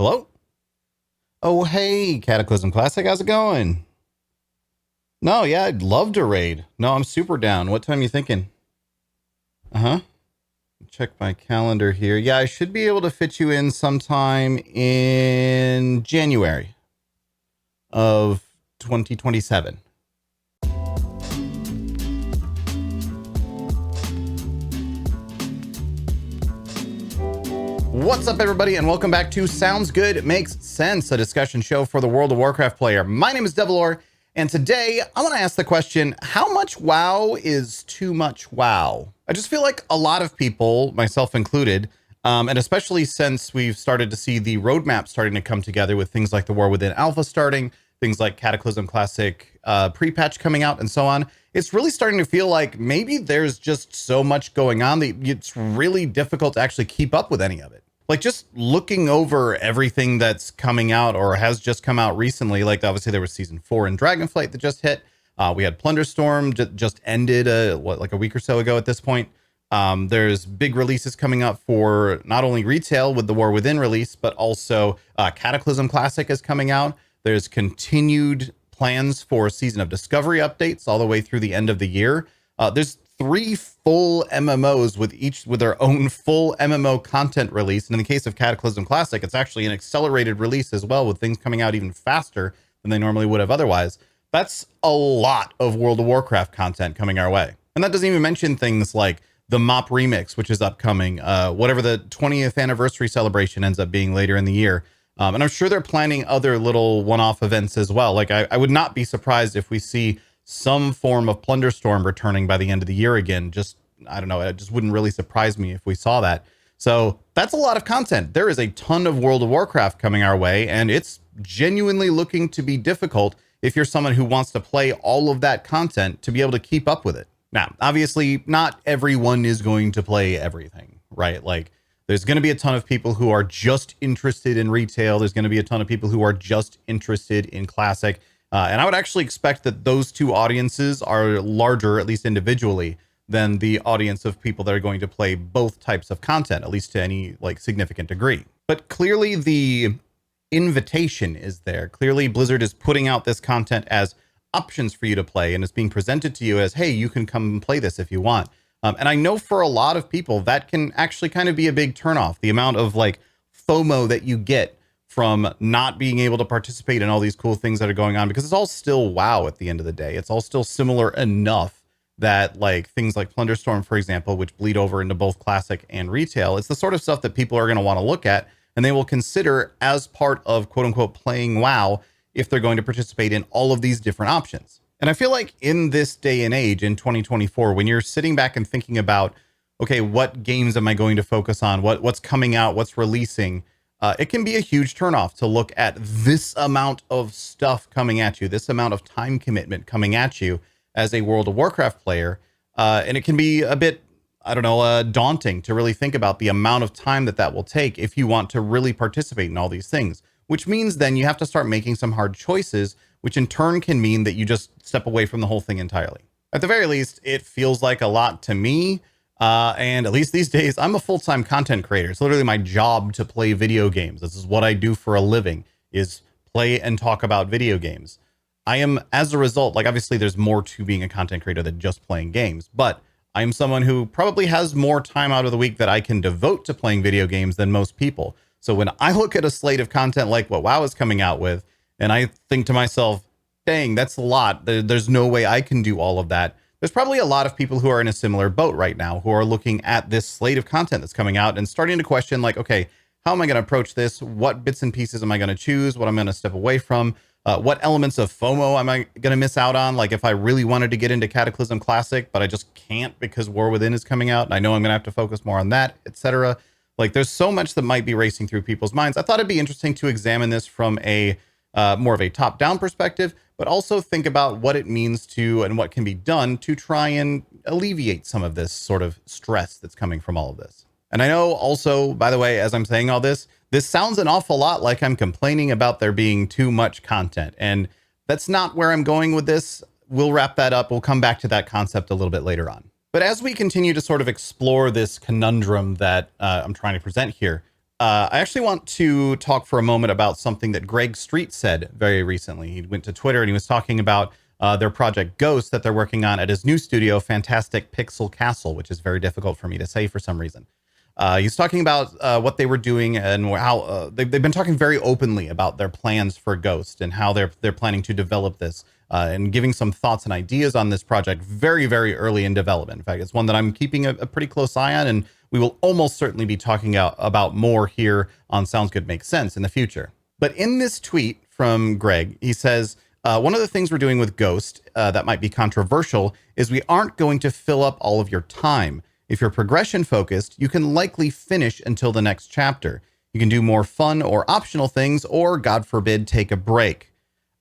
Hello? Oh, hey, Cataclysm Classic. How's it going? No, yeah, I'd love to raid. No, I'm super down. What time you thinking? Uh-huh. Check my calendar here. Yeah, I should be able to fit you in sometime in January of 2027. What's up, everybody, and welcome back to Sounds Good Makes Sense, a discussion show for the World of Warcraft player. My name is Devilor, and today I want to ask the question, how much WoW is too much WoW? I just feel like a lot of people, myself included, and especially since we've started to see the roadmap starting to come together with things like the War Within Alpha starting, things like Cataclysm Classic pre-patch coming out, and so on, it's really starting to feel like maybe there's just so much going on that it's really difficult to actually keep up with any of it. Like, just looking over everything that's coming out or has just come out recently, like obviously there was season 4 in Dragonflight that just hit. We had Plunderstorm just ended like a week or so ago at this point. There's big releases coming up for not only retail with the War Within release, but also Cataclysm Classic is coming out. There's continued plans for Season of Discovery updates all the way through the end of the year. There's 3 full MMOs with their own full MMO content release. And in the case of Cataclysm Classic, it's actually an accelerated release as well, with things coming out even faster than they normally would have otherwise. That's a lot of World of Warcraft content coming our way. And that doesn't even mention things like the MOP remix, which is upcoming, whatever the 20th anniversary celebration ends up being later in the year. And I'm sure they're planning other little one-off events as well. Like, I would not be surprised if we see some form of Plunderstorm returning by the end of the year again. I don't know, it just wouldn't really surprise me if we saw that. So that's a lot of content. There is a ton of World of Warcraft coming our way, and it's genuinely looking to be difficult if you're someone who wants to play all of that content to be able to keep up with it. Now, obviously, not everyone is going to play everything, right? Like, there's going to be a ton of people who are just interested in retail. There's going to be a ton of people who are just interested in classic. And I would actually expect that those two audiences are larger, at least individually, than the audience of people that are going to play both types of content, at least to any like significant degree. But clearly the invitation is there. Clearly Blizzard is putting out this content as options for you to play, and it's being presented to you as, hey, you can come and play this if you want. And I know for a lot of people that can actually kind of be a big turnoff. The amount of like FOMO that you get from not being able to participate in all these cool things that are going on, because it's all still WoW at the end of the day. It's all still similar enough that like things like Plunderstorm, for example, which bleed over into both classic and retail, it's the sort of stuff that people are going to want to look at and they will consider as part of quote unquote playing WoW if they're going to participate in all of these different options. And I feel like in this day and age, in 2024, when you're sitting back and thinking about, okay, what games am I going to focus on? What's coming out? What's releasing? It can be a huge turnoff to look at this amount of stuff coming at you, this amount of time commitment coming at you as a World of Warcraft player. And it can be a bit, daunting to really think about the amount of time that will take if you want to really participate in all these things, which means then you have to start making some hard choices, which in turn can mean that you just step away from the whole thing entirely. At the very least, it feels like a lot to me. And at least these days, I'm a full-time content creator. It's literally my job to play video games. This is what I do for a living, is play and talk about video games. I am, as a result, like obviously there's more to being a content creator than just playing games, but I am someone who probably has more time out of the week that I can devote to playing video games than most people. So when I look at a slate of content like what WoW is coming out with, and I think to myself, dang, that's a lot. There's no way I can do all of that. There's probably a lot of people who are in a similar boat right now who are looking at this slate of content that's coming out and starting to question like, okay, how am I going to approach this? What bits and pieces am I going to choose? What I'm going to step away from? What elements of FOMO am I going to miss out on? Like if I really wanted to get into Cataclysm Classic, but I just can't because War Within is coming out and I know I'm going to have to focus more on that, etc. Like there's so much that might be racing through people's minds. I thought it'd be interesting to examine this from a more of a top-down perspective, but also think about what it means to and what can be done to try and alleviate some of this sort of stress that's coming from all of this. And I know also, by the way, as I'm saying all this sounds an awful lot like I'm complaining about there being too much content. And that's not where I'm going with this. We'll wrap that up. We'll come back to that concept a little bit later on. But as we continue to sort of explore this conundrum that I'm trying to present here, I actually want to talk for a moment about something that Greg Street said very recently. He went to Twitter and he was talking about their project Ghost that they're working on at his new studio, Fantastic Pixel Castle, which is very difficult for me to say for some reason. He's talking about what they were doing and how they've been talking very openly about their plans for Ghost and how they're planning to develop this and giving some thoughts and ideas on this project very, very early in development. In fact, it's one that I'm keeping a pretty close eye on, and we will almost certainly be talking about more here on Sounds Good Makes Sense in the future. But in this tweet from Greg, he says, one of the things we're doing with Ghost that might be controversial is we aren't going to fill up all of your time. If you're progression focused, you can likely finish until the next chapter. You can do more fun or optional things, or God forbid, take a break.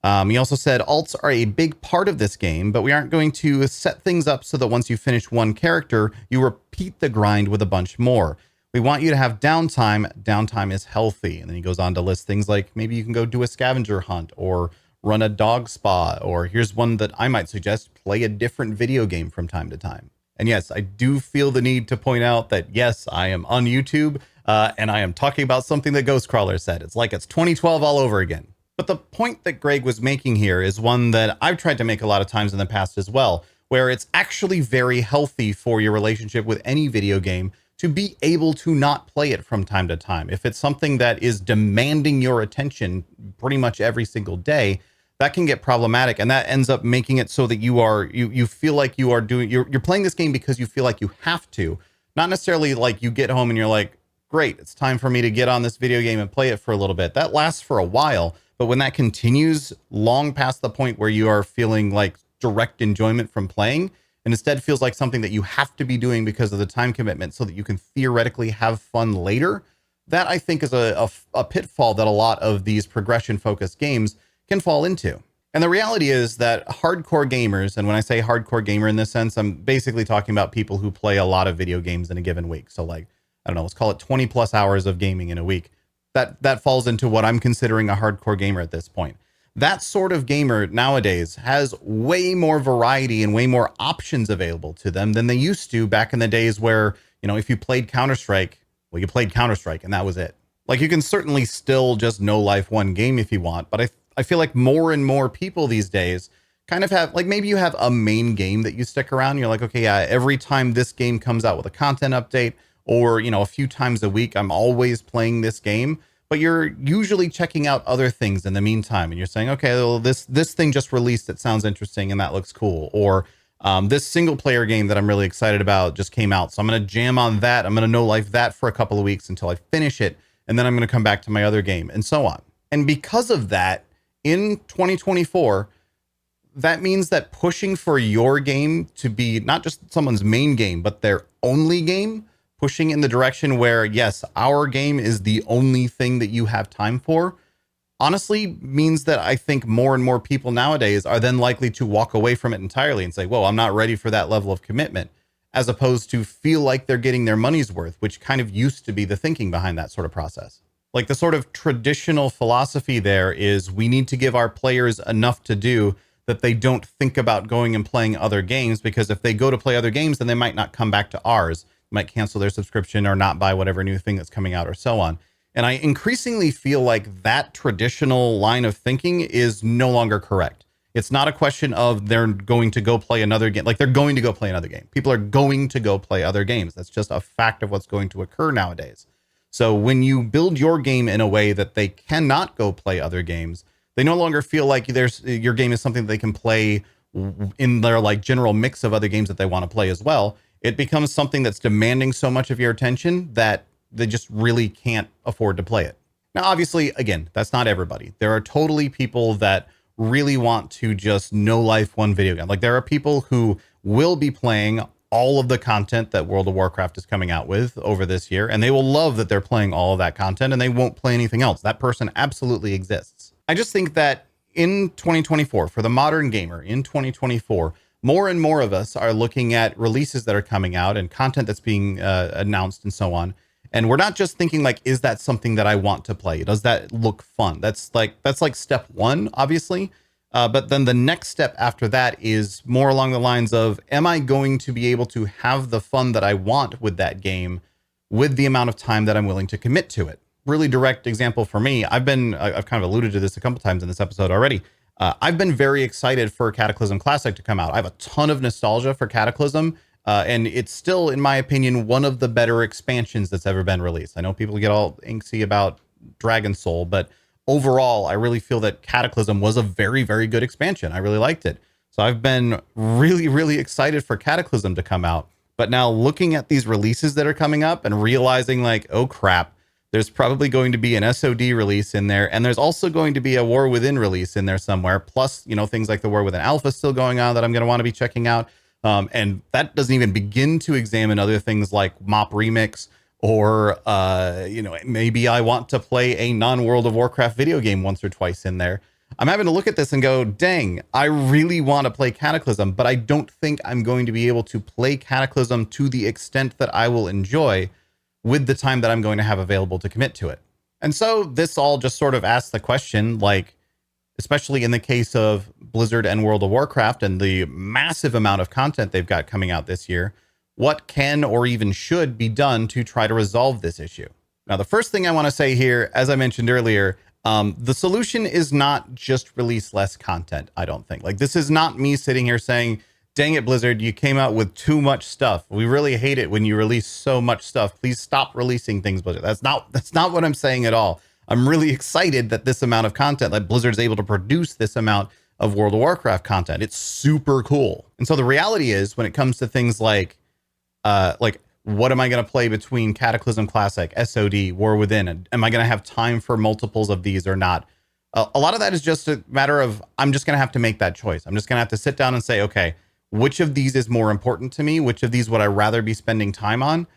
He also said alts are a big part of this game, but we aren't going to set things up so that once you finish one character, you repeat the grind with a bunch more. We want you to have downtime. Downtime is healthy. And then he goes on to list things like maybe you can go do a scavenger hunt or run a dog spa, or here's one that I might suggest, play a different video game from time to time. And yes, I do feel the need to point out that, yes, I am on YouTube and I am talking about something that Ghostcrawler said. It's like it's 2012 all over again. But the point that Greg was making here is one that I've tried to make a lot of times in the past as well, where it's actually very healthy for your relationship with any video game to be able to not play it from time to time. If it's something that is demanding your attention pretty much every single day, that can get problematic, and that ends up making it so that you feel like you're playing this game because you feel like you have to, not necessarily like you get home and you're like, great, it's time for me to get on this video game and play it for a little bit. That lasts for a while, but when that continues long past the point where you are feeling like direct enjoyment from playing, and instead feels like something that you have to be doing because of the time commitment so that you can theoretically have fun later, that I think is a pitfall that a lot of these progression focused games can fall into. And the reality is that hardcore gamers, and when I say hardcore gamer in this sense, I'm basically talking about people who play a lot of video games in a given week. So like, I don't know, let's call it 20 plus hours of gaming in a week. That falls into what I'm considering a hardcore gamer at this point. That sort of gamer nowadays has way more variety and way more options available to them than they used to back in the days where, you know, if you played Counter-Strike, well, you played Counter-Strike and that was it. Like, you can certainly still just no life one game if you want, but I feel like more and more people these days kind of have, like, maybe you have a main game that you stick around. You're like, okay, every time this game comes out with a content update, or, you know, a few times a week, I'm always playing this game, but you're usually checking out other things in the meantime. And you're saying, okay, well, this thing just released. It sounds interesting and that looks cool. Or this single player game that I'm really excited about just came out. So I'm going to jam on that. I'm going to no life that for a couple of weeks until I finish it. And then I'm going to come back to my other game and so on. And because of that, in 2024, that means that pushing for your game to be not just someone's main game, but their only game, pushing in the direction where, yes, our game is the only thing that you have time for, honestly means that I think more and more people nowadays are then likely to walk away from it entirely and say, whoa, I'm not ready for that level of commitment, as opposed to feel like they're getting their money's worth, which kind of used to be the thinking behind that sort of process. Like, the sort of traditional philosophy there is we need to give our players enough to do that they don't think about going and playing other games, because if they go to play other games, then they might not come back to ours, might cancel their subscription or not buy whatever new thing that's coming out or so on. And I increasingly feel like that traditional line of thinking is no longer correct. It's not a question of they're going to go play another game. Like, they're going to go play another game. People are going to go play other games. That's just a fact of what's going to occur nowadays. So when you build your game in a way that they cannot go play other games, they no longer feel like your game is something that they can play in their like general mix of other games that they want to play as well. It becomes something that's demanding so much of your attention that they just really can't afford to play it. Now, obviously, again, that's not everybody. There are totally people that really want to just no life one video game. Like, there are people who will be playing all of the content that World of Warcraft is coming out with over this year, and they will love that they're playing all of that content and they won't play anything else. That person absolutely exists. I just think that in 2024, for the modern gamer in 2024, more and more of us are looking at releases that are coming out and content that's being announced and so on. And we're not just thinking like, is that something that I want to play? Does that look fun? That's like step one, obviously. But then the next step after that is more along the lines of, am I going to be able to have the fun that I want with that game with the amount of time that I'm willing to commit to it? really direct example for me. I've kind of alluded to this a couple times in this episode already. I've been very excited for Cataclysm Classic to come out. I have a ton of nostalgia for Cataclysm, and it's still, in my opinion, one of the better expansions that's ever been released. I know people get all antsy about Dragon Soul, but overall, I really feel that Cataclysm was a very, very good expansion. I really liked it. So I've been really, really excited for Cataclysm to come out. But now looking at these releases that are coming up and realizing like, oh crap, there's probably going to be an SOD release in there. And there's also going to be a War Within release in there somewhere. Plus, you know, things like the War Within Alpha still going on that I'm going to want to be checking out. And that doesn't even begin to examine other things like Mop Remix or, you know, maybe I want to play a non-World of Warcraft video game once or twice in there. I'm having to look at this and go, dang, I really want to play Cataclysm, but I don't think I'm going to be able to play Cataclysm to the extent that I will enjoy with the time that I'm going to have available to commit to it. And so this all just sort of asks the question, like, especially in the case of Blizzard and World of Warcraft and the massive amount of content they've got coming out this year, what can or even should be done to try to resolve this issue? Now, the first thing I want to say here, as I mentioned earlier, the solution is not just release less content, I don't think. Like, this is not me sitting here saying, dang it, Blizzard, you came out with too much stuff. We really hate it when you release so much stuff. Please stop releasing things, Blizzard. That's not what I'm saying at all. I'm really excited that this amount of content, that Blizzard's able to produce this amount of World of Warcraft content. It's super cool. And so the reality is, when it comes to things like what am I going to play between Cataclysm Classic, SOD, War Within? And am I going to have time for multiples of these or not? A lot of that is just a matter of, I'm just going to have to make that choice. I'm just going to have to sit down and say, okay, which of these is more important to me? Which of these would I rather be spending time on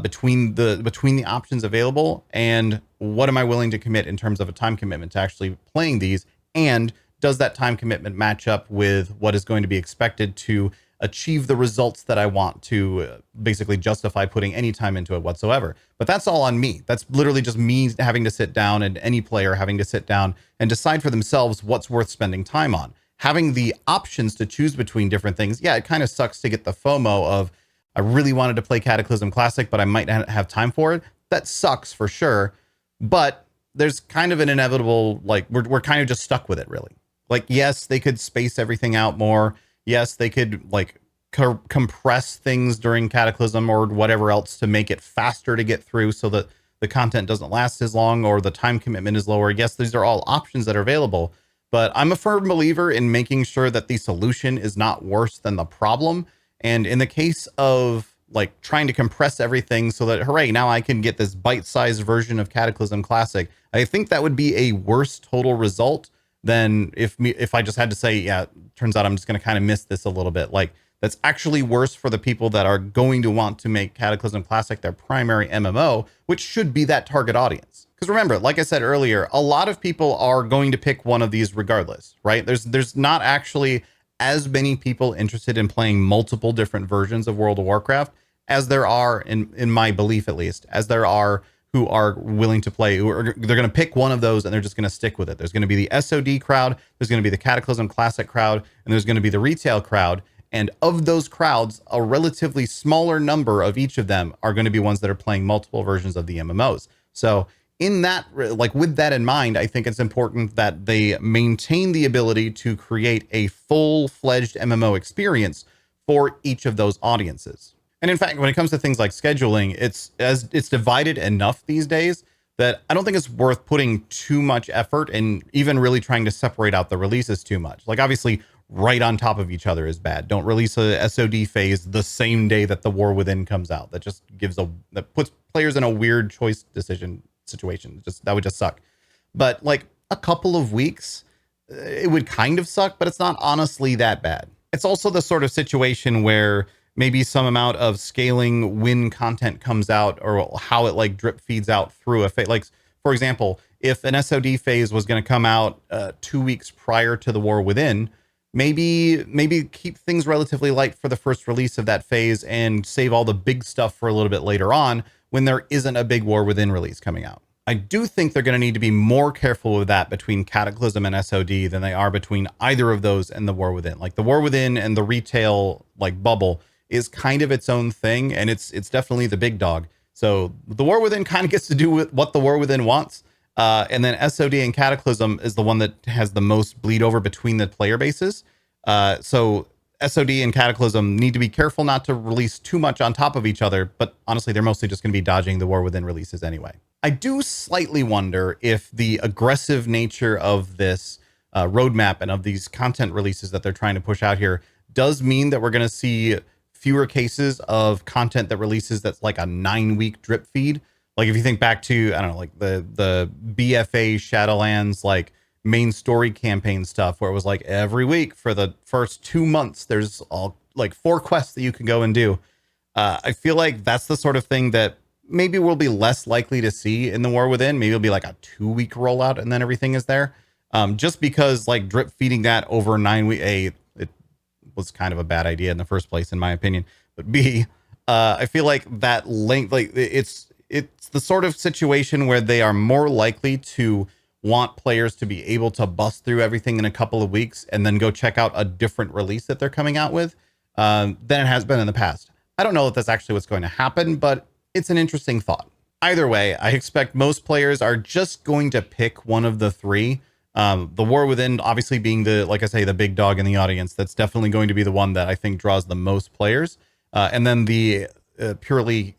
between the options available? And what am I willing to commit in terms of a time commitment to actually playing these? And does that time commitment match up with what is going to be expected to achieve the results that I want to basically justify putting any time into it whatsoever? But that's all on me. That's literally just me having to sit down, and any player having to sit down and decide for themselves what's worth spending time on. Having the options to choose between different things, yeah, it kind of sucks to get the FOMO of, I really wanted to play Cataclysm Classic, but I might not have time for it. That sucks for sure. But there's kind of an inevitable, like, we're kind of just stuck with it, really. Like, yes, they could space everything out more. Yes, they could like compress things during Cataclysm or whatever else to make it faster to get through so that the content doesn't last as long or the time commitment is lower. Yes, these are all options that are available, but I'm a firm believer in making sure that the solution is not worse than the problem. And in the case of like trying to compress everything so that, hooray, now I can get this bite-sized version of Cataclysm Classic, I think that would be a worse total result than if I just had to say, yeah, turns out I'm just going to kind of miss this a little bit. Like, that's actually worse for the people that are going to want to make Cataclysm Classic their primary MMO, which should be that target audience. Because remember, like I said earlier, a lot of people are going to pick one of these regardless, right? There's not actually as many people interested in playing multiple different versions of World of Warcraft as there are, in my belief at least, as there are who are willing to play, they're going to pick one of those and they're just going to stick with it. There's going to be the SOD crowd, there's going to be the Cataclysm Classic crowd, and there's going to be the retail crowd. And of those crowds, a relatively smaller number of each of them are going to be ones that are playing multiple versions of the MMOs. So in that, like with that in mind, I think it's important that they maintain the ability to create a full-fledged MMO experience for each of those audiences. And in fact, when it comes to things like scheduling, it's divided enough these days that I don't think it's worth putting too much effort and even really trying to separate out the releases too much. Like, obviously, right on top of each other is bad. Don't release a SOD phase the same day that the War Within comes out. That just that puts players in a weird choice decision situation. That would just suck. But like a couple of weeks, it would kind of suck, but it's not honestly that bad. It's also the sort of situation where maybe some amount of scaling when content comes out, or how it like drip feeds out through a phase. Like, for example, if an SOD phase was going to come out 2 weeks prior to the War Within, maybe keep things relatively light for the first release of that phase and save all the big stuff for a little bit later on when there isn't a big War Within release coming out. I do think they're going to need to be more careful with that between Cataclysm and SOD than they are between either of those and the War Within. Like, the War Within and the retail like bubble is kind of its own thing, and it's definitely the big dog. So the War Within kind of gets to do with what the War Within wants. And then SOD and Cataclysm is the one that has the most bleed over between the player bases. So SOD and Cataclysm need to be careful not to release too much on top of each other, but honestly, they're mostly just going to be dodging the War Within releases anyway. I do slightly wonder if the aggressive nature of this roadmap and of these content releases that they're trying to push out here does mean that we're going to see fewer cases of content that releases that's like a 9-week drip feed. Like if you think back to, I don't know, like the BFA Shadowlands, like main story campaign stuff, where it was like every week for the first 2 months, there's all like 4 quests that you can go and do. I feel like that's the sort of thing that maybe we'll be less likely to see in the War Within. Maybe it'll be like a 2-week rollout and then everything is there. Just because like drip feeding that over 9 weeks, it was kind of a bad idea in the first place, in my opinion. But B, I feel like that length, like it's the sort of situation where they are more likely to want players to be able to bust through everything in a couple of weeks and then go check out a different release that they're coming out with than it has been in the past. I don't know if that's actually what's going to happen, but it's an interesting thought. Either way, I expect most players are just going to pick one of the 3. The War Within, obviously being like I say, the big dog in the audience, that's definitely going to be the one that I think draws the most players. And then the purely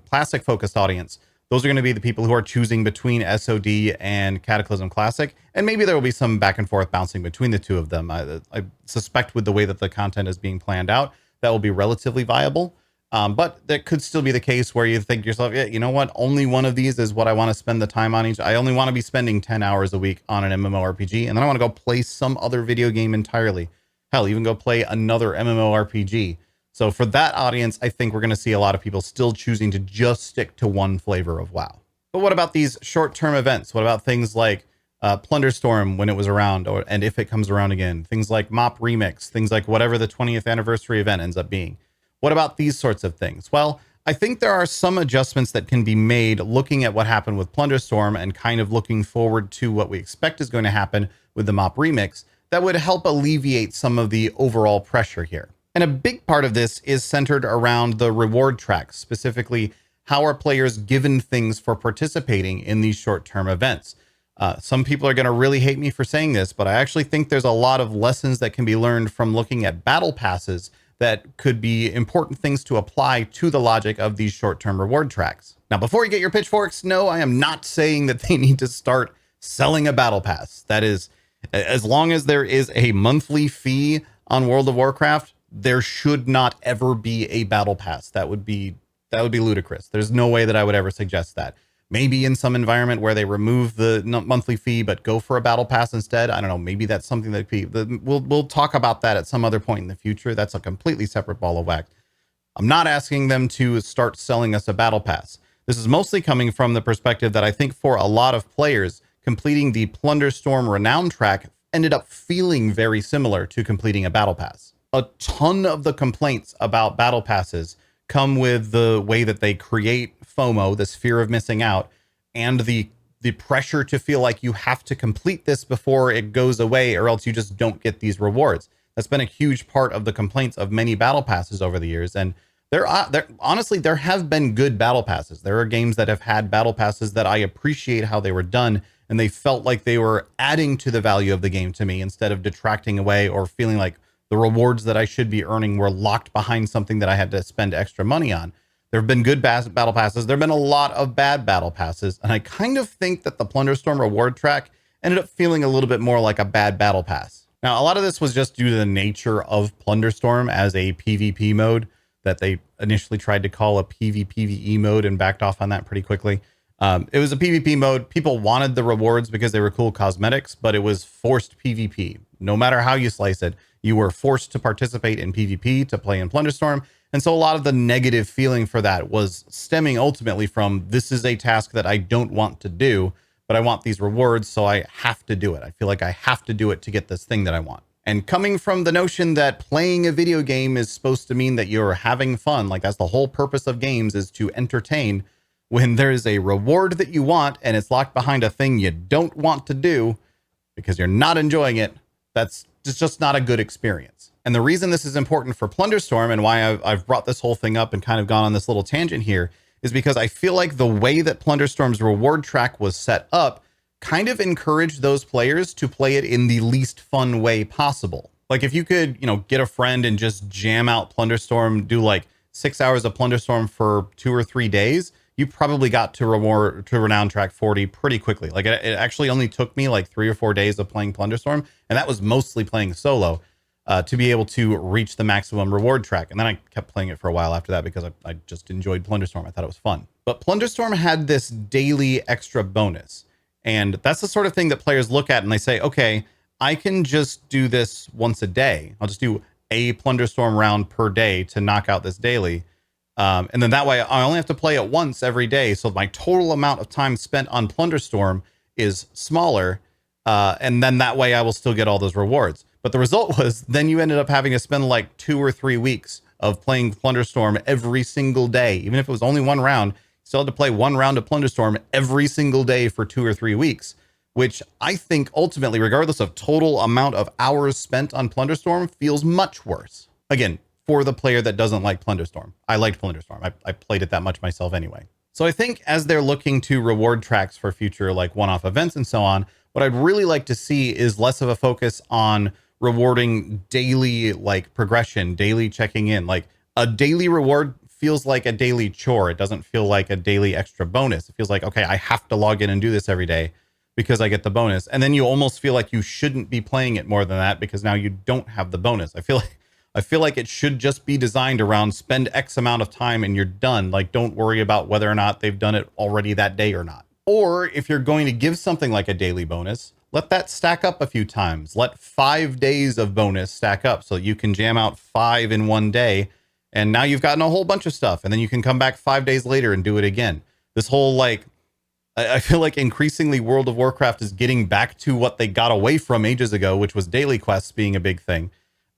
classic focused audience, those are going to be the people who are choosing between SOD and Cataclysm Classic. And maybe there will be some back and forth bouncing between the two of them. I suspect with the way that the content is being planned out, that will be relatively viable. But that could still be the case where you think to yourself, yeah, you know what? Only one of these is what I want to spend the time on each. I only want to be spending 10 hours a week on an MMORPG. And then I want to go play some other video game entirely. Hell, even go play another MMORPG. So for that audience, I think we're going to see a lot of people still choosing to just stick to one flavor of WoW. But what about these short-term events? What about things like Plunderstorm when it was around, and if it comes around again? Things like Mop Remix, things like whatever the 20th anniversary event ends up being. What about these sorts of things? Well, I think there are some adjustments that can be made looking at what happened with Plunderstorm and kind of looking forward to what we expect is going to happen with the Mop Remix that would help alleviate some of the overall pressure here. And a big part of this is centered around the reward tracks, specifically how are players given things for participating in these short-term events. Some people are going to really hate me for saying this, but I actually think there's a lot of lessons that can be learned from looking at battle passes that could be important things to apply to the logic of these short-term reward tracks. Now, before you get your pitchforks, no, I am not saying that they need to start selling a battle pass. That is, as long as there is a monthly fee on World of Warcraft, there should not ever be a battle pass. That would be ludicrous. There's no way that I would ever suggest that. Maybe in some environment where they remove the monthly fee but go for a battle pass instead. I don't know. Maybe that's something that we'll talk about that at some other point in the future. That's a completely separate ball of wax. I'm not asking them to start selling us a battle pass. This is mostly coming from the perspective that I think for a lot of players, completing the Plunderstorm Renown track ended up feeling very similar to completing a battle pass. A ton of the complaints about battle passes come with the way that they create FOMO, this fear of missing out, and the pressure to feel like you have to complete this before it goes away or else you just don't get these rewards. That's been a huge part of the complaints of many battle passes over the years. And honestly, there have been good battle passes. There are games that have had battle passes that I appreciate how they were done, and they felt like they were adding to the value of the game to me instead of detracting away or feeling like the rewards that I should be earning were locked behind something that I had to spend extra money on. There have been good battle passes. There have been a lot of bad battle passes. And I kind of think that the Plunderstorm reward track ended up feeling a little bit more like a bad battle pass. Now, a lot of this was just due to the nature of Plunderstorm as a PvP mode that they initially tried to call a PvPvE mode and backed off on that pretty quickly. It was a PvP mode. People wanted the rewards because they were cool cosmetics, but it was forced PvP. No matter how you slice it, you were forced to participate in PvP to play in Plunderstorm. And so a lot of the negative feeling for that was stemming ultimately from, this is a task that I don't want to do, but I want these rewards, so I have to do it. I feel like I have to do it to get this thing that I want. And coming from the notion that playing a video game is supposed to mean that you're having fun, like that's the whole purpose of games, is to entertain, when there's a reward that you want and it's locked behind a thing you don't want to do because you're not enjoying it, that's just not a good experience. And the reason this is important for Plunderstorm and why I've brought this whole thing up and kind of gone on this little tangent here is because I feel like the way that Plunderstorm's reward track was set up kind of encouraged those players to play it in the least fun way possible. Like if you could, get a friend and just jam out Plunderstorm, do like 6 hours of Plunderstorm for 2 or 3 days, you probably got to Renown track 40 pretty quickly. Like it actually only took me like 3 or 4 days of playing Plunderstorm, and that was mostly playing solo, to be able to reach the maximum reward track. And then I kept playing it for a while after that because I just enjoyed Plunderstorm. I thought it was fun. But Plunderstorm had this daily extra bonus. And that's the sort of thing that players look at and they say, okay, I can just do this once a day. I'll just do a Plunderstorm round per day to knock out this daily. And then that way I only have to play it once every day. So my total amount of time spent on Plunderstorm is smaller. And then that way I will still get all those rewards. But the result was then you ended up having to spend like 2 or 3 weeks of playing Plunderstorm every single day. Even if it was only one round, you still had to play one round of Plunderstorm every single day for 2 or 3 weeks, which I think ultimately, regardless of total amount of hours spent on Plunderstorm, feels much worse. Again, for the player that doesn't like Plunderstorm. I liked Plunderstorm. I played it that much myself anyway. So I think as they're looking to reward tracks for future like one-off events and so on, what I'd really like to see is less of a focus on rewarding daily like progression, daily checking in. Like a daily reward feels like a daily chore. It doesn't feel like a daily extra bonus. It feels like, okay, I have to log in and do this every day because I get the bonus. And then you almost feel like you shouldn't be playing it more than that because now you don't have the bonus. I feel like it should just be designed around spend X amount of time and you're done. Like, don't worry about whether or not they've done it already that day or not. Or if you're going to give something like a daily bonus, let that stack up a few times. Let 5 days of bonus stack up so you can jam out 5 in one day. And now you've gotten a whole bunch of stuff. And then you can come back 5 days later and do it again. This whole like, I feel like increasingly World of Warcraft is getting back to what they got away from ages ago, which was daily quests being a big thing.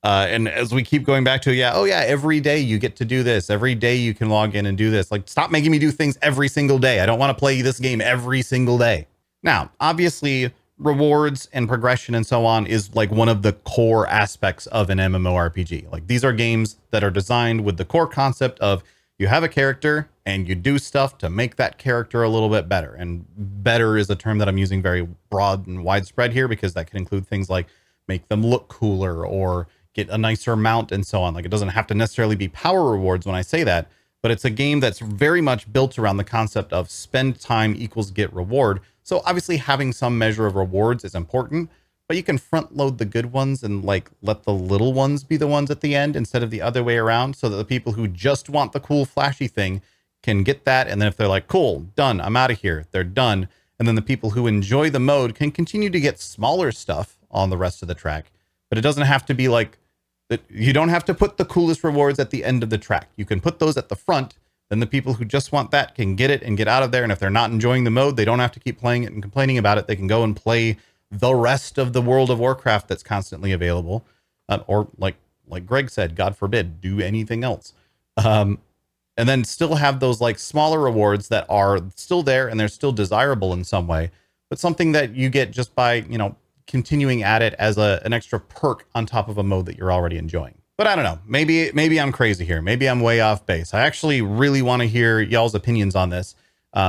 And as we keep going back to, every day you get to do this. Every day you can log in and do this. Like, stop making me do things every single day. I don't want to play this game every single day. Now, obviously, rewards and progression and so on is like one of the core aspects of an MMORPG. Like, these are games that are designed with the core concept of you have a character and you do stuff to make that character a little bit better. And better is a term that I'm using very broad and widespread here because that can include things like make them look cooler or get a nicer mount and so on. Like, it doesn't have to necessarily be power rewards when I say that, but it's a game that's very much built around the concept of spend time equals get reward. So obviously having some measure of rewards is important, but you can front load the good ones and like let the little ones be the ones at the end instead of the other way around, so that the people who just want the cool flashy thing can get that. And then if they're like, cool, done, I'm out of here, they're done. And then the people who enjoy the mode can continue to get smaller stuff on the rest of the track, but it doesn't have to be like that. You don't have to put the coolest rewards at the end of the track. You can put those at the front. Then the people who just want that can get it and get out of there. And if they're not enjoying the mode, they don't have to keep playing it and complaining about it. They can go and play the rest of the World of Warcraft that's constantly available. Or like Greg said, God forbid, do anything else. And then still have those like smaller rewards that are still there and they're still desirable in some way, but something that you get just by, continuing at it as an extra perk on top of a mode that you're already enjoying. But I don't know, maybe I'm crazy here. Maybe I'm way off base. I actually really want to hear y'all's opinions on this,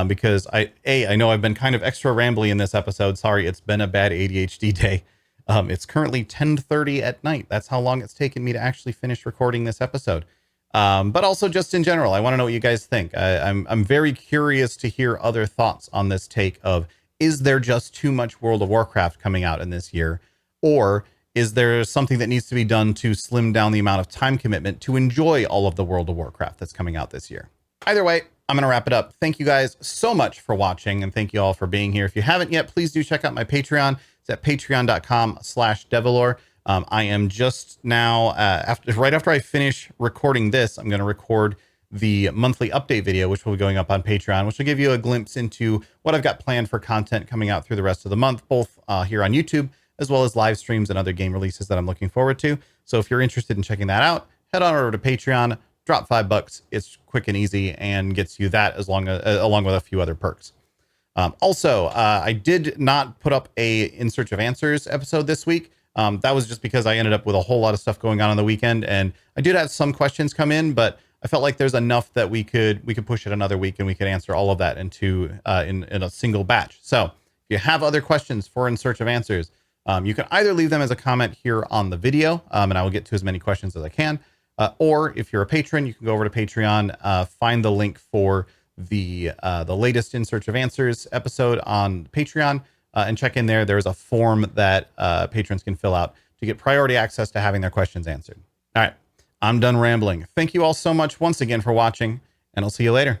because I know I've been kind of extra rambly in this episode. Sorry, it's been a bad ADHD day. It's currently 10:30 at night. That's how long it's taken me to actually finish recording this episode. But also just in general, I want to know what you guys think. I'm very curious to hear other thoughts on this take of, is there just too much World of Warcraft coming out in this year? Or is there something that needs to be done to slim down the amount of time commitment to enjoy all of the World of Warcraft that's coming out this year? Either way, I'm going to wrap it up. Thank you guys so much for watching, and thank you all for being here. If you haven't yet, please do check out my Patreon. It's at patreon.com/Devilor. I am just now, right after I finish recording this, I'm going to record the monthly update video, which will be going up on Patreon, which will give you a glimpse into what I've got planned for content coming out through the rest of the month, both here on YouTube, as well as live streams and other game releases that I'm looking forward to. So if you're interested in checking that out, head on over to Patreon, drop $5. It's quick and easy and gets you that along with a few other perks. Also, I did not put up a In Search of Answers episode this week. That was just because I ended up with a whole lot of stuff going on the weekend, and I did have some questions come in, but I felt like there's enough that we could push it another week and we could answer all of that into in a single batch. So if you have other questions for In Search of Answers, you can either leave them as a comment here on the video, and I will get to as many questions as I can. Or if you're a patron, you can go over to Patreon, find the link for the latest In Search of Answers episode on Patreon, and check in there. There's a form that patrons can fill out to get priority access to having their questions answered. All right, I'm done rambling. Thank you all so much once again for watching, and I'll see you later.